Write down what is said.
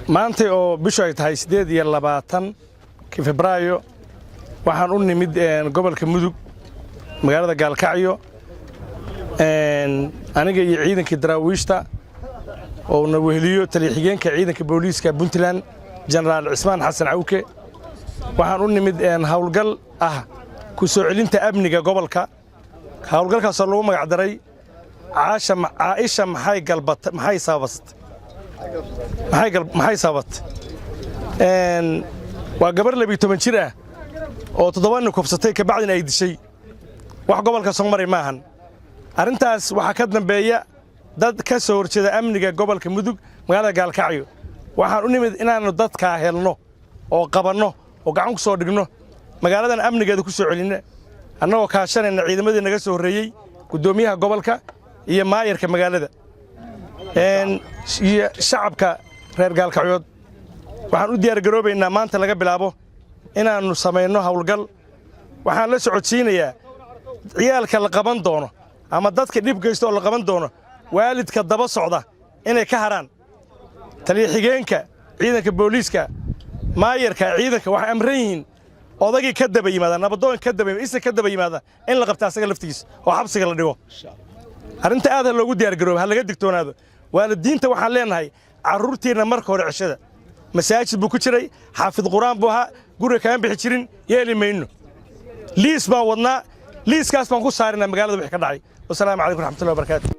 maanta oo bishu ay tahay 28 Febraayo waxaan u nimid gobolka Mudug magaalada Gaalkacyo aniga iyo ciidanka daraawiishta oo na weheliyo taliye-xigeenka ciidanka booliiska Puntland General Cismaan Xasan Cawke waxaan u nimid hawlgal ku soo celinta amniga gobolka hawlgalkaas oo lagu magac daray Aisha maxay galbatay maxay sababat waa gabar 12 jir ah oo 7 nin kufsatay ka bacdina ay dishay wax gobolka Soomaaliya maahan arintaas waxa ka dambeeya dad ka soo horjeeda amniga gobolka Mudug magaalada Gaalkacyo waxaan u nimid inaanu dadka helno oo qabanno oo gacan ku soo dhigno magaaladan amnigeeda ku soo celinna annagoo kaashanayna ciidamadii naga soo horeeyay gudoomiyaha gobolka iyo maayarka magaalada shacabka reer Gaalkacyood waxaan u diyaar garoobaynaa maanta laga bilaabo inaanu sameeyno hawlgal waxaan la socodsiinayaa ciyaalka la qaban doono ama dadka dhib geysto oo la qaban doono waalidka daba socda inay ka haraan taliye-xigeenka ciidanka booliiska maayarka ciidanka wax amran yihiin odagii ka daba yimaada nabadoon ka daba yimaada in la qabta asaga laftigiisa oo xabsiga la dhigo arinta aad loogu diyaar garoobo ha laga digtoonaado waalidiinta waxaan leenahay carruurtiina marka hore cishada masaajid buu ku jiray xaafid quraan buu ahaa guriga kama bixi jirin yeeli mayno liis baan wadnaa liiskaas baan ku saarinaa magaalada wixii ka dhacay wassalaamu calaykum waraxmatullahi wabarakaatuh